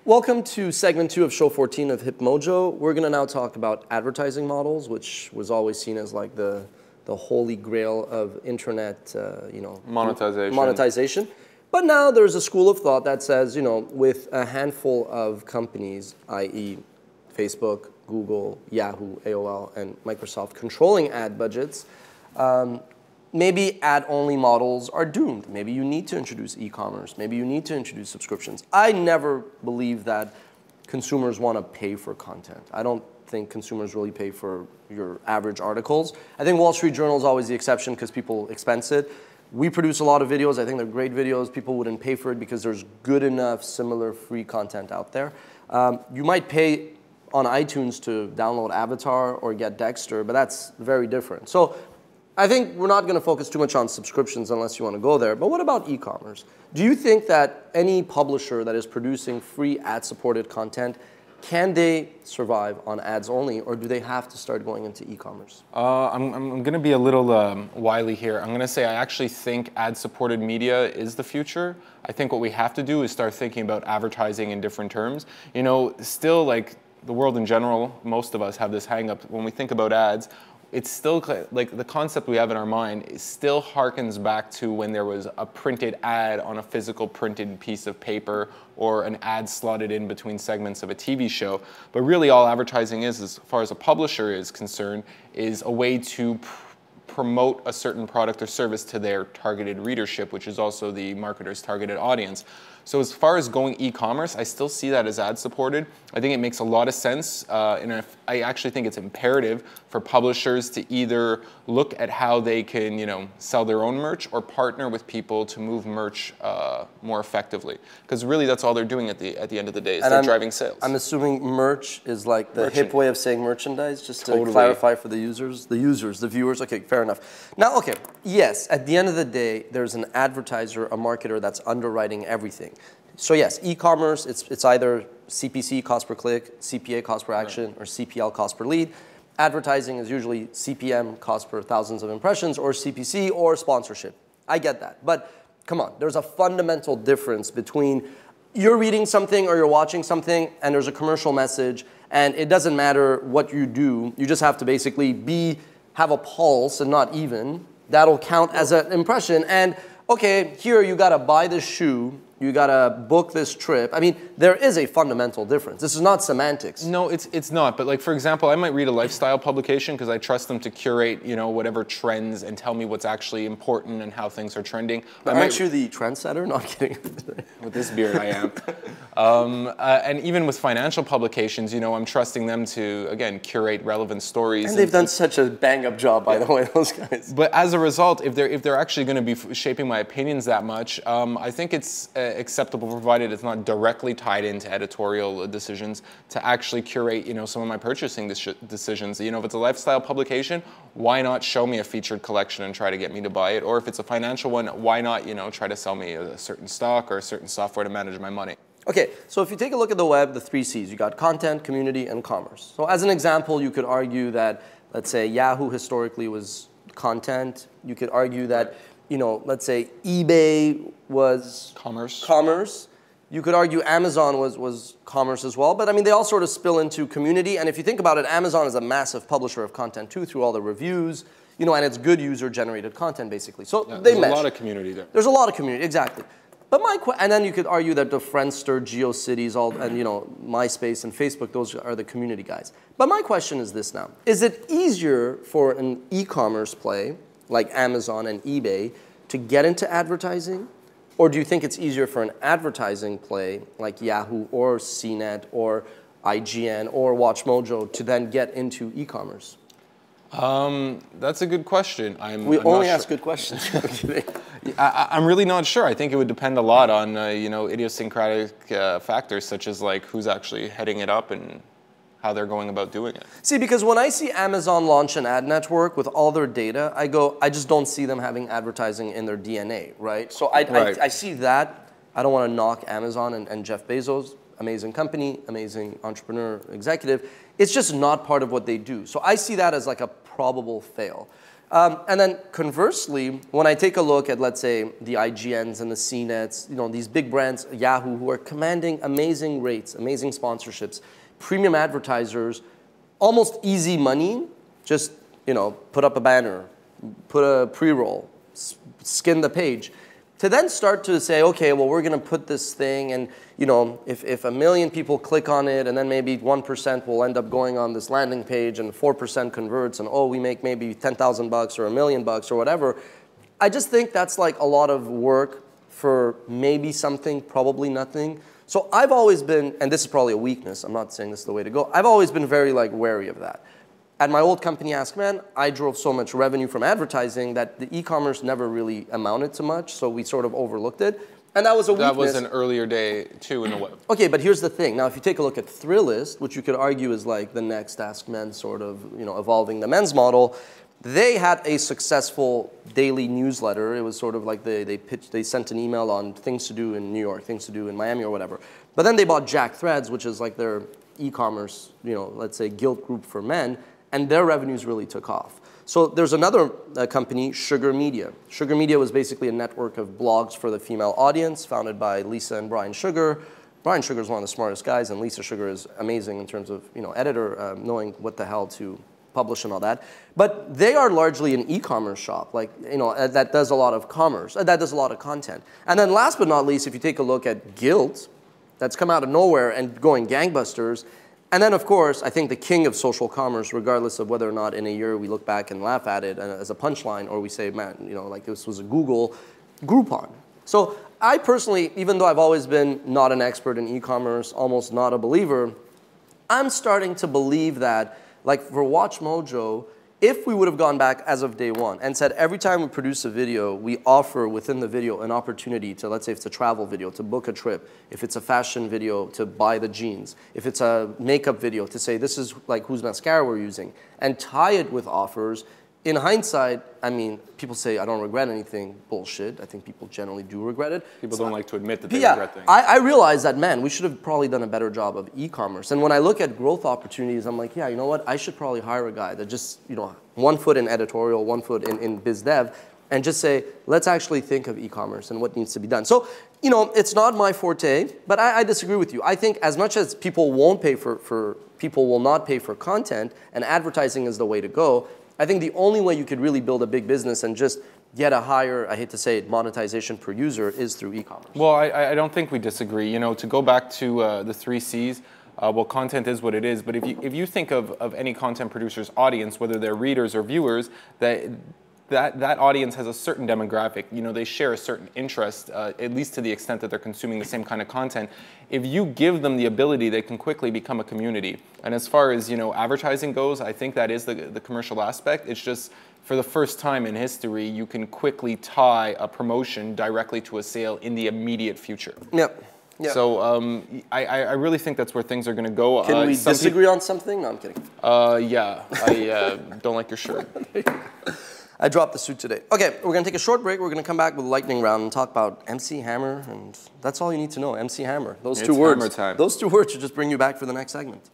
Welcome to segment 2 of show 14 of HipMojo. We're going to now talk about advertising models, which was always seen as like the holy grail of internet, monetization. But now there's a school of thought that says, with a handful of companies, i.e. Facebook, Google, Yahoo, AOL, and Microsoft controlling ad budgets, maybe ad-only models are doomed. Maybe you need to introduce e-commerce. Maybe you need to introduce subscriptions. I never believe that consumers want to pay for content. I don't think consumers really pay for your average articles. I think Wall Street Journal is always the exception because people expense it. We produce a lot of videos. I think they're great videos. People wouldn't pay for it because there's good enough similar free content out there. You might pay on iTunes to download Avatar or get Dexter, but that's very different. So I think we're not going to focus too much on subscriptions unless you want to go there. But what about e-commerce? Do you think that any publisher that is producing free ad-supported content, can they survive on ads only, or do they have to start going into e-commerce? I'm going to be a little wily here. I'm going to say I actually think ad-supported media is the future. I think what we have to do is start thinking about advertising in different terms. Still, like the world in general, most of us have this hang-up when we think about ads. It's still like the concept we have in our mind is still harkens back to when there was a printed ad on a physical printed piece of paper or an ad slotted in between segments of a TV show. But really all advertising is, as far as a publisher is concerned, is a way to promote a certain product or service to their targeted readership, which is also the marketer's targeted audience. So as far as going e-commerce, I still see that as ad-supported. I think it makes a lot of sense, and I actually think it's imperative for publishers to either look at how they can, sell their own merch or partner with people to move merch more effectively. Because really, that's all they're doing at the end of the day is they're driving sales. I'm assuming merch is like the hip way of saying merchandise, just to clarify for the users. The viewers. Okay, fair enough. Now, okay, yes, at the end of the day, there's an advertiser, a marketer that's underwriting everything. So yes, e-commerce, it's either CPC, cost per click, CPA, cost per action, or CPL, cost per lead. Advertising is usually CPM, cost per thousands of impressions, or CPC, or sponsorship. I get that. But come on, there's a fundamental difference between you're reading something or you're watching something and there's a commercial message, and it doesn't matter what you do. You just have to basically have a pulse and not even. That'll count as an impression. And okay, here you gotta buy this shoe, you gotta book this trip. I mean, there is a fundamental difference. This is not semantics. No, it's not. But like, for example, I might read a lifestyle publication because I trust them to curate, whatever trends and tell me what's actually important and how things are trending. Aren't you the trendsetter? Not kidding. With this beard, I am. And even with financial publications, I'm trusting them to, again, curate relevant stories. And they've done such a bang-up job, by the way, those guys. But as a result, if they're actually going to be shaping my opinions that much, I think it's acceptable, provided it's not directly tied into editorial decisions, to actually curate, some of my purchasing decisions. If it's a lifestyle publication, why not show me a featured collection and try to get me to buy it? Or if it's a financial one, why not, try to sell me a certain stock or a certain software to manage my money? Okay, so if you take a look at the web, the 3 C's, you got content, community, and commerce. So as an example, you could argue that, let's say, Yahoo historically was content. You could argue that, let's say eBay was commerce. You could argue Amazon was commerce as well. But I mean, they all sort of spill into community. And if you think about it, Amazon is a massive publisher of content too, through all the reviews, and it's good user-generated content, basically. So they mesh. There's a lot of community there. There's a lot of community, exactly. But and then you could argue that the Friendster, GeoCities, and MySpace and Facebook, those are the community guys. But my question is this now. Is it easier for an e-commerce play, like Amazon and eBay, to get into advertising? Or do you think it's easier for an advertising play, like Yahoo or CNET or IGN or WatchMojo, to then get into e-commerce? That's a good question. We only ask good questions. I'm really not sure. I think it would depend a lot on idiosyncratic factors such as like who's actually heading it up and how they're going about doing it. See, because when I see Amazon launch an ad network with all their data, I just don't see them having advertising in their DNA, right? So I see that. I don't want to knock Amazon and Jeff Bezos. Amazing company, amazing entrepreneur, executive. It's just not part of what they do. So I see that as like a probable fail. And then conversely, when I take a look at, let's say, the IGNs and the CNETs, these big brands, Yahoo, who are commanding amazing rates, amazing sponsorships, premium advertisers, almost easy money, just, put up a banner, put a pre-roll, skin the page, to then start to say, okay, well, we're going to put this thing, and if 1 million people click on it, and then maybe 1% will end up going on this landing page, and 4% converts, and we make maybe $10,000 or $1 million or whatever. I just think that's like a lot of work for maybe something, probably nothing. So I've always been, and this is probably a weakness, I'm not saying this is the way to go, I've always been very wary of that. At my old company, AskMen, I drove so much revenue from advertising that the e-commerce never really amounted to much, so we sort of overlooked it. And that was a weakness. That was an earlier day, too, in a way. Okay, but here's the thing. Now, if you take a look at Thrillist, which you could argue is like the next AskMen sort of, evolving the men's model, they had a successful daily newsletter. It was sort of like they sent an email on things to do in New York, things to do in Miami or whatever. But then they bought Jack Threads, which is like their e-commerce, let's say guild group for men, and their revenues really took off. So there's another company, Sugar Media. Sugar Media was basically a network of blogs for the female audience, founded by Lisa and Brian Sugar. Brian Sugar is one of the smartest guys, and Lisa Sugar is amazing in terms of editor, knowing what the hell to publish and all that. But they are largely an e-commerce shop, that does a lot of commerce, that does a lot of content. And then last but not least, if you take a look at Guild, that's come out of nowhere and going gangbusters. And then, of course, I think the king of social commerce, regardless of whether or not in a year we look back and laugh at it as a punchline, or we say, man, like this was a Google, Groupon. So I personally, even though I've always been not an expert in e-commerce, almost not a believer, I'm starting to believe that, like for WatchMojo, if we would have gone back as of day one and said every time we produce a video, we offer within the video an opportunity to, let's say if it's a travel video, to book a trip. If it's a fashion video, to buy the jeans. If it's a makeup video, to say this is like whose mascara we're using. And tie it with offers. In hindsight, I mean, people say I don't regret anything. Bullshit. I think people generally do regret it. People don't like to admit that they regret things. I realize that, man, we should have probably done a better job of e-commerce. And when I look at growth opportunities, I'm like, yeah, you know what? I should probably hire a guy that just, 1 foot in editorial, 1 foot in biz dev, and just say, let's actually think of e-commerce and what needs to be done. So, it's not my forte, but I disagree with you. I think as much as people won't pay people will not pay for content, and advertising is the way to go, I think the only way you could really build a big business and just get a higher, I hate to say it, monetization per user is through e-commerce. Well, I don't think we disagree. To go back to the 3 C's, well, content is what it is. But if you think of any content producer's audience, whether they're readers or viewers, that audience has a certain demographic. They share a certain interest, at least to the extent that they're consuming the same kind of content. If you give them the ability, they can quickly become a community. And as far as advertising goes, I think that is the commercial aspect. It's just for the first time in history, you can quickly tie a promotion directly to a sale in the immediate future. Yep. Yeah. So I really think that's where things are going to go. Can we disagree on something? No, I'm kidding. Yeah, I don't like your shirt. I dropped the suit today. Okay, we're going to take a short break. We're going to come back with a lightning round and talk about MC Hammer, and that's all you need to know, MC Hammer. Those two words. Hammer time. Those 2 words should just bring you back for the next segment.